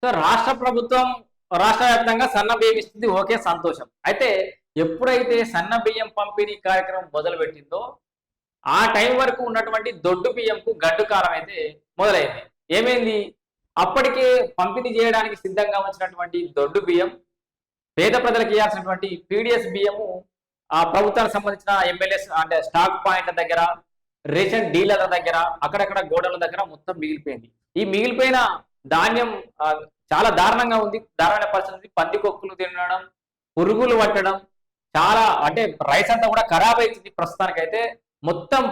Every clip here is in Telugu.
సో రాష్ట్ర ప్రభుత్వం రాష్ట్ర వ్యాప్తంగా సన్న బియ్యం ఇస్తుంది, ఓకే, సంతోషం. అయితే ఎప్పుడైతే సన్న బియ్యం పంపిణీ కార్యక్రమం మొదలుపెట్టిందో ఆ టైం వరకు ఉన్నటువంటి దొడ్డు బియ్యంకు గడ్డు కాలం అయితే మొదలైంది. ఏమైంది? అప్పటికే పంపిణీ చేయడానికి సిద్ధంగా వచ్చినటువంటి దొడ్డు బియ్యం, పేద ప్రజలకు ఇవ్వాల్సినటువంటి పీడిఎస్ బియ్యము ఆ ప్రభుత్వానికి సంబంధించిన ఎమ్మెల్యేస్ అంటే స్టాక్ పాయింట్ల దగ్గర, రేషన్ డీలర్ల దగ్గర, అక్కడక్కడ గోడల దగ్గర మొత్తం మిగిలిపోయింది. ఈ మిగిలిపోయిన ధాన్యం చాలా దారుణంగా ఉంది. దారుణమైన పరిస్థితి, పందికొక్కులు తినడం, పురుగులు పట్టడం, చాలా అంటే రైస్ అంతా కూడా ఖరాబ్ అవుతుంది. ప్రస్తుతానికైతే మొత్తం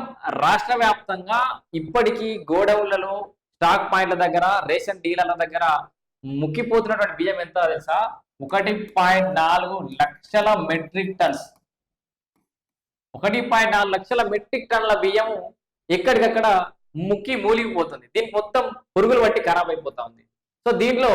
రాష్ట్ర వ్యాప్తంగా ఇప్పటికీ గోడౌన్లలో, స్టాక్ పాయింట్ల దగ్గర, రేషన్ డీలర్ల దగ్గర ముక్కిపోతున్నటువంటి బియ్యం ఎంత తెలుసా? 1.4 లక్షల మెట్రిక్ టన్స్. 1.4 లక్షల మెట్రిక్ టన్నుల బియ్యము ఎక్కడికక్కడ ముక్కి మూలిగిపోతుంది. దీనికి మొత్తం పురుగులు పట్టి ఖరాబ్ అయిపోతా ఉంది. సో దీంట్లో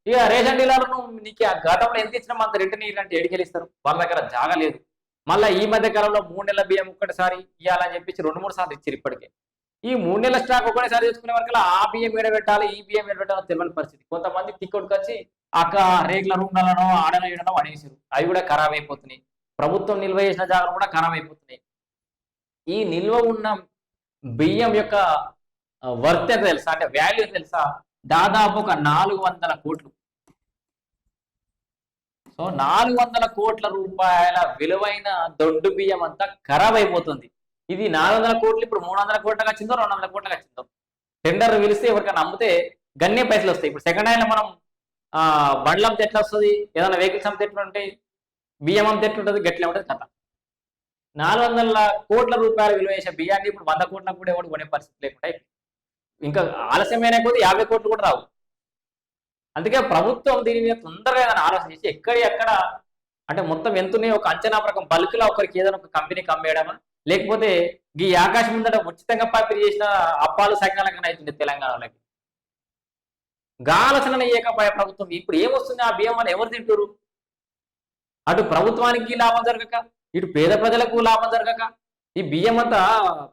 ఇక రేషన్ డీలర్లను నీకు ఆ గతంలో ఎంత ఇచ్చినా అంత రిటర్న్ ఇలాంటి ఎడికెళ్ళిస్తారు, వాళ్ళ దగ్గర జాగా లేదు. మళ్ళీ ఈ మధ్య కాలంలో 3 నెలల బియ్యం ఒక్కటిసారి ఇవ్వాలని చెప్పేసి 2-3 సార్లు ఇచ్చారు. ఇప్పటికే ఈ 3 నెలల స్టాక్ ఒకటేసారి తెచ్చుకునే వరకు ఆ బియ్యం పెట్టాలి, ఈ బియ్యం పెట్టాలో తెలియని పరిస్థితి. కొంతమంది తిక్కొట్టుకొచ్చి అక్క రేట్ల రూమ్లనో ఆడనో ఈడనో పడేసారు. అవి కూడా ఖరాబ్ అయిపోతున్నాయి. ప్రభుత్వం నిల్వ చేసిన జాగ్రత్త కూడా ఖరాబ్ అయిపోతున్నాయి. ఈ నిల్వ ఉన్న బియ్యం యొక్క వర్త్ ఎంత తెలుసా? అంటే వాల్యూ తెలుసా? దాదాపు ఒక 400 కోట్లు. సో 400 కోట్ల రూపాయల విలువైన దొడ్డు బియ్యం అంతా ఖరాబ్ అయిపోతుంది. ఇది 400 కోట్లు ఇప్పుడు 300 కోట్లకు వచ్చిందో 200 కోట్లకు వచ్చిందో. టెండర్ పిలిస్తే ఎవరికైనా అమ్మితే గన్నే పైసలు వస్తాయి. ఇప్పుడు సెకండ్ హ్యాండ్ మనం బండ్లు అమ్మితే ఎట్లా వస్తుంది? ఏదైనా వెహికల్స్ అమ్మితే ఎట్లా ఉంటాయి? బియ్యం అమ్మితే ఎట్లుంటుంది? గట్లే ఉంటుంది కథ. 400 కోట్ల రూపాయల విలువ చేసే బియ్యాన్ని ఇప్పుడు 100 కోట్లకు కూడా ఎవరు కొనే పరిస్థితి లేకుండా ఇంకా ఆలస్యమైన కొద్ది 50 కోట్లు కూడా రావు. అందుకే ప్రభుత్వం దీని మీద తొందరగా ఏదైనా ఆలోచన చేసి ఎక్కడ అంటే మొత్తం ఎంతున్నాయి ఒక అంచనా ప్రకారం బల్క్లో ఒకరికి ఏదైనా ఒక కంపెనీకి అమ్మేయడమా, లేకపోతే ఈ ఆకాశం ముందట ఉచితంగా పంపిణీ చేసిన అప్పాలు సగనాలకన్నా అవుతుంది తెలంగాణలోకి. ఆలోచన ఏకపాయ ప్రభుత్వం ఇప్పుడు ఏమొస్తుంది? ఆ బియ్యం అని ఎవరు తింటారు? అటు ప్రభుత్వానికి లాభం జరగక, ఇటు పేద ప్రజలకు లాభం జరగక, ఈ బియ్యం అంతా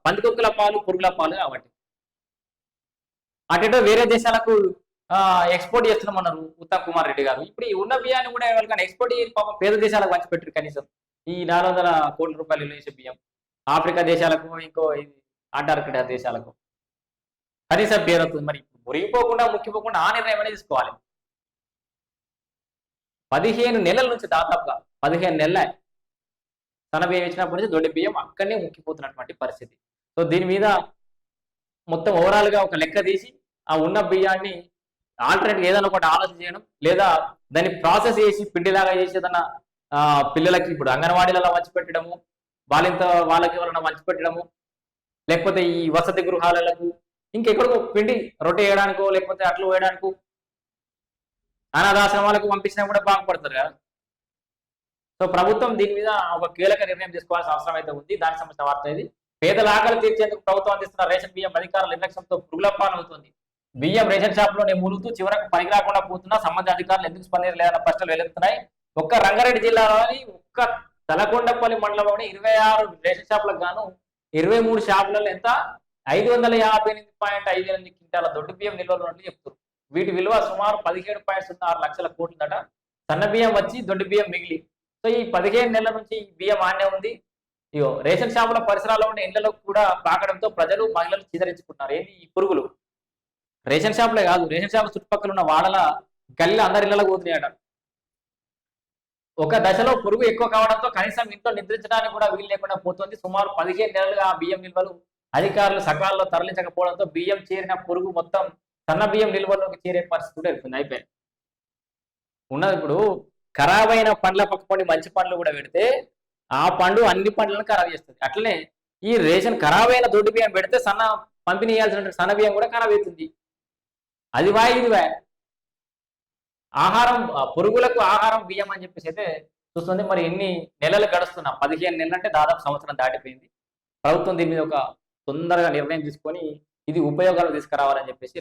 పందికొక్కుల పాలు, పురుగుల పాలు కాబట్టి అటేటో వేరే దేశాలకు ఎక్స్పోర్ట్ చేస్తున్నామన్నారు ఉత్తమ్ కుమార్ రెడ్డి గారు. ఇప్పుడు ఈ ఉన్న బియ్యాన్ని కూడా ఎవరికైనా ఎక్స్పోర్ట్ పాపం పేద దేశాలకు పంచిపెట్టారు. కనీసం ఈ 400 కోట్ల రూపాయలు వేసే బియ్యం ఆఫ్రికా దేశాలకు, ఇంకో అంటార్కిటా దేశాలకు కనీసం పేరవుతుంది. మరి మురిగిపోకుండా ముక్కిపోకుండా ఆ నిర్ణయం అనేది తీసుకోవాలి. 15 నెలల నుంచి దాదాపుగా 15 నెలల సన్న బియ్యం ఇచ్చినప్పటి నుంచి దొడ్డి బియ్యం అక్కడనే ముక్కిపోతున్నటువంటి పరిస్థితి. సో దీని మీద మొత్తం ఓవరాల్ గా ఒక లెక్క తీసి ఆ ఉన్న బియ్యాన్ని ఆల్టర్నేట్ ఏదైనా ఒకటి ఆలోచన చేయడం, లేదా దాన్ని ప్రాసెస్ చేసి పిండిలాగా చేసి ఏదన్నా పిల్లలకి ఇప్పుడు అంగన్వాడీలలో పంచిపెట్టడము, వాళ్ళకి ఎవరైనా పంచిపెట్టడము, లేకపోతే ఈ వసతి గృహాలకు ఇంకెక్కడికో పిండి రొట్టె వేయడానికో లేకపోతే అట్లు వేయడానికో అనాథాశ్రమాలకు పంపించినా కూడా బాగుపడతారు కదా. సో ప్రభుత్వం దీని మీద ఒక కీలక నిర్ణయం తీసుకోవాల్సిన అవసరం అయితే ఉంది. దానికి సంబంధించిన వార్త ఇది. పేదల ఆకలి తీర్చేందుకు ప్రభుత్వం అందిస్తున్న రేషన్ బియ్యం అధికారుల నిర్లక్ష్యంతో పురుగులపాలు అవుతుంది. బియ్యం రేషన్ షాప్లోనే మూలుగుతూ చివరకు పనికి రాకుండా పోతున్నా సంబంధిత అధికారులు ఎందుకు స్పందించలేదన్న ప్రశ్నలు వెలుగుతున్నాయి. ఒక్క రంగారెడ్డి జిల్లాలోని ఒక్క తలకొండపల్లి మండలంలోని 26 రేషన్ షాపులకు గాను 23 షాపులలో ఎంత 558.58 క్వింటాల దొడ్డు బియ్యం నిల్వలు ఉన్నట్లు చెప్తారు. వీటి విలువ సుమారు 17.06 లక్షల కోట్లదట. సన్న బియ్యం వచ్చి దొడ్డు బియ్యం మిగిలి. సో ఈ 15 నెలల నుంచి ఈ బియ్యం ఆనే ఉంది. ఇగో రేషన్ షాపుల పరిసరాల్లో ఉండే ఇళ్లలో కూడా పాకడంతో ప్రజలు, మహిళలు చిదరించుకుంటున్నారు. ఏంటి ఈ పురుగులు? రేషన్ షాపులే కాదు, రేషన్ షాపు చుట్టుపక్కల ఉన్న వాడల గల్లీలో అందరి ఇళ్లలో పోతున్నాయట. ఒక దశలో పురుగు ఎక్కువ కావడంతో కనీసం ఇంట్లో నిద్రించడానికి కూడా వీలు లేకుండా పోతుంది. సుమారు 15 నెలలుగా ఆ బియ్యం నిల్వలు అధికారులు సకాలంలో తరలించకపోవడంతో బియ్యం చేరిన పురుగు మొత్తం సన్న బియ్యం నిల్వల్లోకి చేరే పరిస్థితి కూడా వెళ్తుంది. అయిపోయింది ఉన్నది. ఇప్పుడు ఖరాబ్ అయిన పండ్ల పక్కపండి మంచి పండ్లు కూడా పెడితే ఆ పండు అన్ని పండ్లను ఖరాబ్ చేస్తుంది. అట్లనే ఈ రేషన్ ఖరాబ్ అయిన దొడ్డు బియ్యం పెడితే పంపిణీ చేయాల్సిన సన్న బియ్యం కూడా ఖరాబ్ అవుతుంది. అది వాయి ఇది వాయి. ఆహారం పురుగులకు ఆహారం బియ్యం అని చెప్పేసి అయితే చూస్తుంది. మరి ఎన్ని నెలలు గడుస్తున్నా? 15 నెలలు అంటే దాదాపు సంవత్సరం దాటిపోయింది. ప్రభుత్వం దీని మీద ఒక తొందరగా నిర్ణయం తీసుకొని ఇది ఉపయోగాలు తీసుకురావాలని చెప్పేసి